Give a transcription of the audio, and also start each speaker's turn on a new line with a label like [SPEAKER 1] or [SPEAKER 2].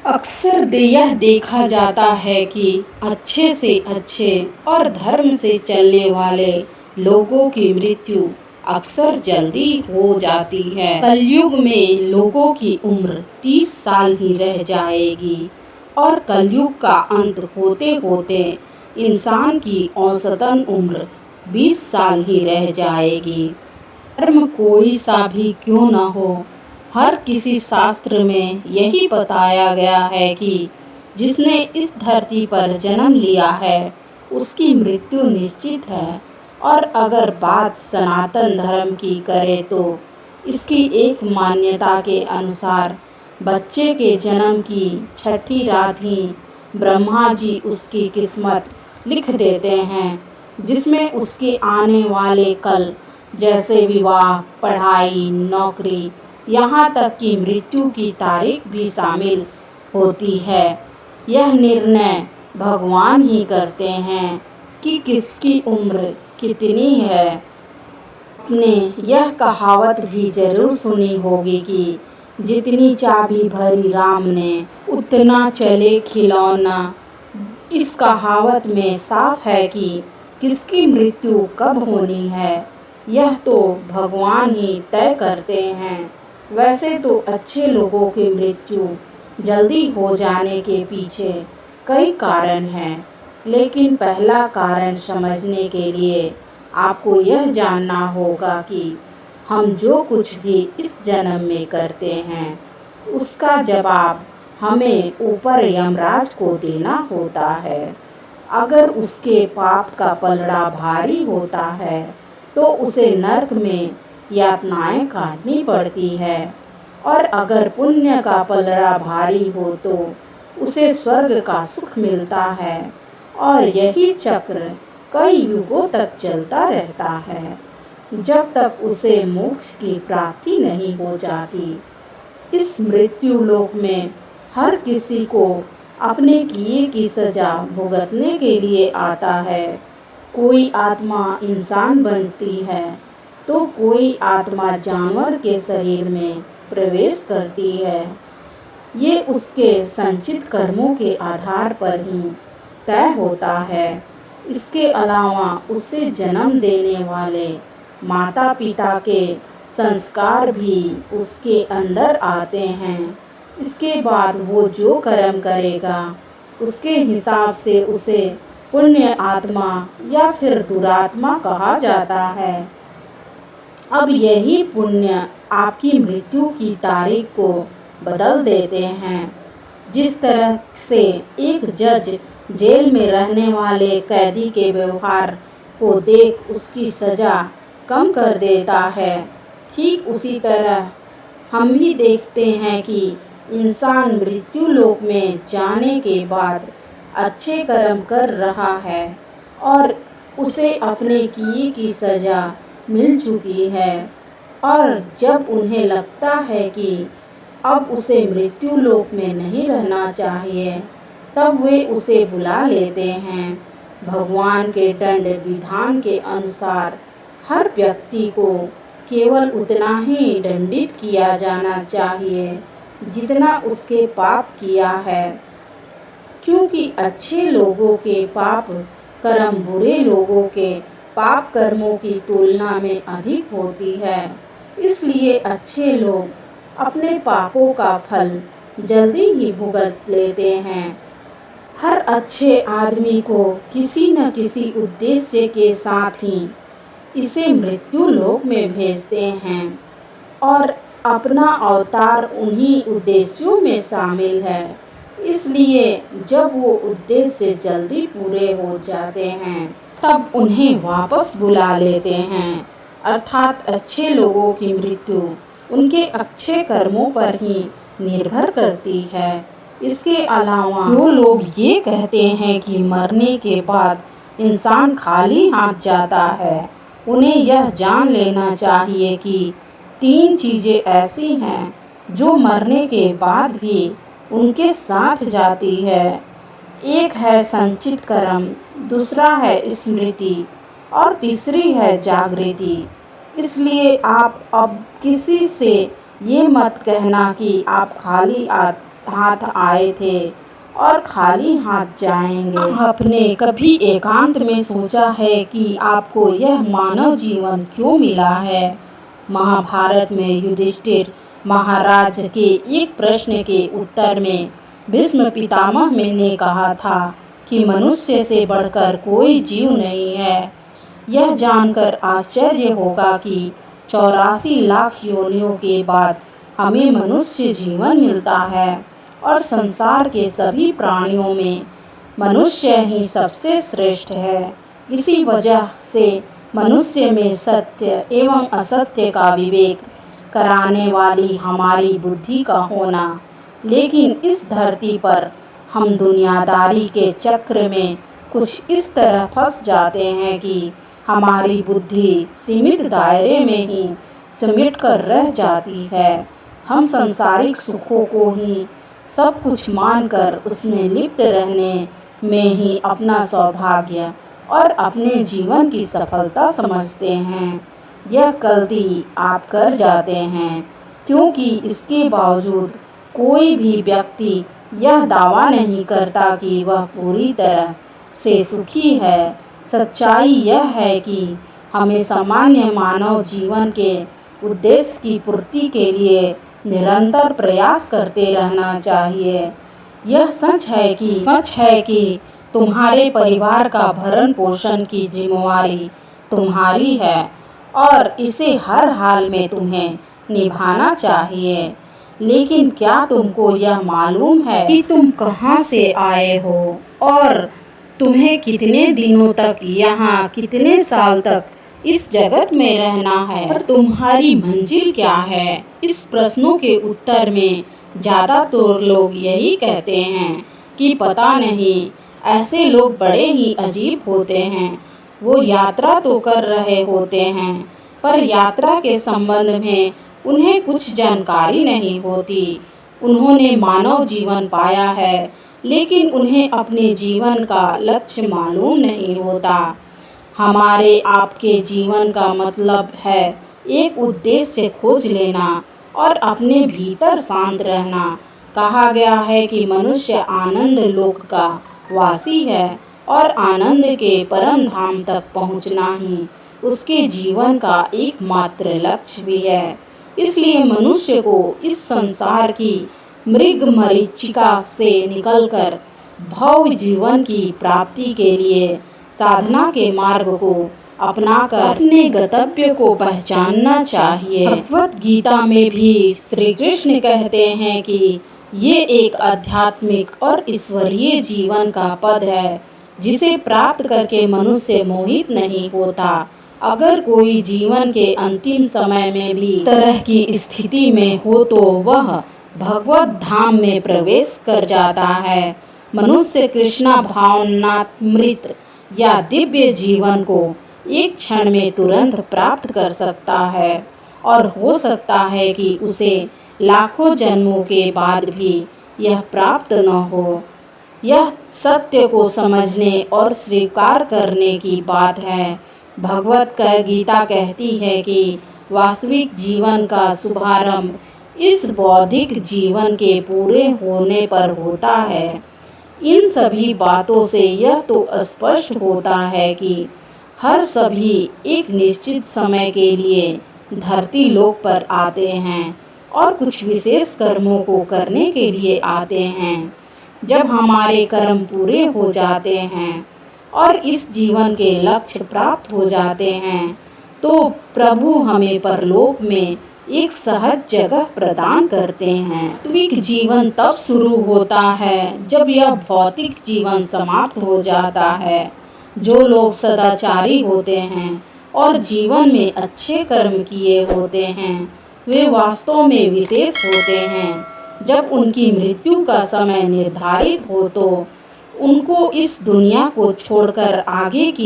[SPEAKER 1] अक्सर यह देखा जाता है कि अच्छे से अच्छे और धर्म से चलने वाले लोगों की मृत्यु अक्सर जल्दी हो जाती है। कलयुग में लोगों की उम्र 30 साल ही रह जाएगी और कलयुग का अंत होते होते इंसान की औसतन उम्र 20 साल ही रह जाएगी। धर्म कोई सा भी क्यों न हो, हर किसी शास्त्र में यही बताया गया है कि जिसने इस धरती पर जन्म लिया है उसकी मृत्यु निश्चित है। और अगर बात सनातन धर्म की करें तो इसकी एक मान्यता के अनुसार बच्चे के जन्म की छठी रात ही ब्रह्मा जी उसकी किस्मत लिख देते हैं, जिसमें उसके आने वाले कल जैसे विवाह, पढ़ाई, नौकरी, यहाँ तक कि मृत्यु की तारीख भी शामिल होती है। यह निर्णय भगवान ही करते हैं कि किसकी उम्र कितनी है। आपने यह कहावत भी जरूर सुनी होगी कि जितनी चाबी भरी राम ने उतना चले खिलौना। इस कहावत में साफ है कि किसकी मृत्यु कब होनी है यह तो भगवान ही तय करते हैं। वैसे तो अच्छे लोगों की मृत्यु जल्दी हो जाने के पीछे कई कारण हैं, लेकिन पहला कारण समझने के लिए आपको यह जानना होगा कि हम जो कुछ भी इस जन्म में करते हैं उसका जवाब हमें ऊपर यमराज को देना होता है। अगर उसके पाप का पलड़ा भारी होता है तो उसे नरक में यातनाएं काटनी पड़ती है, और अगर पुण्य का पलड़ा भारी हो तो उसे स्वर्ग का सुख मिलता है। और यही चक्र कई युगों तक चलता रहता है जब तक उसे मोक्ष की प्राप्ति नहीं हो जाती। इस मृत्यु लोक में हर किसी को अपने किए की सजा भुगतने के लिए आता है। कोई आत्मा इंसान बनती है तो कोई आत्मा जानवर के शरीर में प्रवेश करती है। ये उसके संचित कर्मों के आधार पर ही तय होता है। इसके अलावा उसे जन्म देने वाले माता पिता के संस्कार भी उसके अंदर आते हैं। इसके बाद वो जो कर्म करेगा उसके हिसाब से उसे पुण्य आत्मा या फिर दुरात्मा कहा जाता है। अब यही पुण्य आपकी मृत्यु की तारीख को बदल देते हैं। जिस तरह से एक जज जेल में रहने वाले कैदी के व्यवहार को देख उसकी सजा कम कर देता है, ठीक उसी तरह हम भी देखते हैं कि इंसान मृत्यु लोक में जाने के बाद अच्छे कर्म कर रहा है और उसे अपने किए की सजा मिल चुकी है। और जब उन्हें लगता है कि अब उसे मृत्यु लोक में नहीं रहना चाहिए तब वे उसे बुला लेते हैं। भगवान के दंड विधान के अनुसार हर व्यक्ति को केवल उतना ही दंडित किया जाना चाहिए जितना उसके पाप किया है, क्योंकि अच्छे लोगों के पाप कर्म बुरे लोगों के पाप कर्मों की तुलना में अधिक होती है। इसलिए अच्छे लोग अपने पापों का फल जल्दी ही भुगत लेते हैं। हर अच्छे आदमी को किसी न किसी उद्देश्य के साथ ही इसे मृत्यु लोक में भेजते हैं और अपना अवतार उन्हीं उद्देश्यों में शामिल है। इसलिए जब वो उद्देश्य जल्दी पूरे हो जाते हैं तब उन्हें वापस बुला लेते हैं। अर्थात अच्छे लोगों की मृत्यु उनके अच्छे कर्मों पर ही निर्भर करती है। इसके अलावा जो लोग ये कहते हैं कि मरने के बाद इंसान खाली हाथ जाता है, उन्हें यह जान लेना चाहिए कि 3 चीज़ें ऐसी हैं जो मरने के बाद भी उनके साथ जाती है। एक है संचित कर्म, दूसरा है स्मृति और तीसरी है जागृति। इसलिए आप अब किसी से ये मत कहना कि आप खाली हाथ आए थे और खाली हाथ जाएंगे। आपने कभी एकांत में सोचा है कि आपको यह मानव जीवन क्यों मिला है? महाभारत में युधिष्ठिर महाराज के एक प्रश्न के उत्तर में भीष्म पितामह ने कहा था कि मनुष्य से बढ़कर कोई जीव नहीं है। यह जानकर आश्चर्य होगा कि 84 लाख योनियों के बाद हमें मनुष्य जीवन मिलता है और संसार के सभी प्राणियों में मनुष्य ही सबसे श्रेष्ठ है। इसी वजह से मनुष्य में सत्य एवं असत्य का विवेक कराने वाली हमारी बुद्धि का होना। लेकिन इस धरती पर हम दुनियादारी के चक्र में कुछ इस तरह फंस जाते हैं कि हमारी बुद्धि सीमित दायरे में ही सिमट कर रह जाती है। हम सांसारिक सुखों को ही सब कुछ मानकर उसमें लिप्त रहने में ही अपना सौभाग्य और अपने जीवन की सफलता समझते हैं। यह गलती आप कर जाते हैं, क्योंकि इसके बावजूद कोई भी व्यक्ति यह दावा नहीं करता कि वह पूरी तरह से सुखी है। सच्चाई यह है कि हमें सामान्य मानव जीवन के उद्देश्य की पूर्ति के लिए निरंतर प्रयास करते रहना चाहिए। यह सच है कि तुम्हारे परिवार का भरण पोषण की जिम्मेवारी तुम्हारी है और इसे हर हाल में तुम्हें निभाना चाहिए। लेकिन क्या तुमको यह मालूम है कि तुम कहाँ से आए हो और तुम्हें कितने दिनों तक यहाँ, कितने साल तक इस जगत में रहना है और तुम्हारी मंजिल क्या है? इस प्रश्नों के उत्तर में ज़्यादातर लोग यही कहते हैं कि पता नहीं। ऐसे लोग बड़े ही अजीब होते हैं। वो यात्रा तो कर रहे होते हैं, पर यात्रा के संबंध में उन्हें कुछ जानकारी नहीं होती। उन्होंने मानव जीवन पाया है, लेकिन उन्हें अपने जीवन का लक्ष्य मालूम नहीं होता। हमारे आपके जीवन का मतलब है एक उद्देश्य खोज लेना और अपने भीतर शांत रहना। कहा गया है कि मनुष्य आनंद लोक का वासी है और आनंद के परम धाम तक पहुंचना ही उसके जीवन का एकमात्र लक्ष्य भी है। इसलिए मनुष्य को इस संसार की मृग मरीचिका से निकलकर भव्य जीवन की प्राप्ति के लिए साधना के मार्ग को अपनाकर अपने गंतव्य को पहचानना चाहिए। भगवत गीता में भी श्री कृष्ण कहते हैं कि ये एक आध्यात्मिक और ईश्वरीय जीवन का पद है, जिसे प्राप्त करके मनुष्य मोहित नहीं होता। अगर कोई जीवन के अंतिम समय में भी तरह की स्थिति में हो तो वह भगवत धाम में प्रवेश कर जाता है। मनुष्य कृष्णा भावनामृत या दिव्य जीवन को एक क्षण में तुरंत प्राप्त कर सकता है और हो सकता है कि उसे लाखों जन्मों के बाद भी यह प्राप्त न हो। यह सत्य को समझने और स्वीकार करने की बात है। भगवत गीता कहती है कि वास्तविक जीवन का शुभारंभ इस बौद्धिक जीवन के पूरे होने पर होता है। इन सभी बातों से यह तो स्पष्ट होता है कि हर सभी एक निश्चित समय के लिए धरती लोक पर आते हैं और कुछ विशेष कर्मों को करने के लिए आते हैं। जब हमारे कर्म पूरे हो जाते हैं और इस जीवन के लक्ष्य प्राप्त हो जाते हैं, तो प्रभु हमें परलोक में एक सहज जगह प्रदान करते हैं। वास्तविक जीवन तब शुरू होता है जब यह भौतिक जीवन समाप्त हो जाता है। जो लोग सदाचारी होते हैं और जीवन में अच्छे कर्म किए होते हैं, वे वास्तव में विशेष होते हैं। जब उनकी मृत्यु का समय निर्धारित हो तो उनको इस दुनिया को छोड़कर आगे की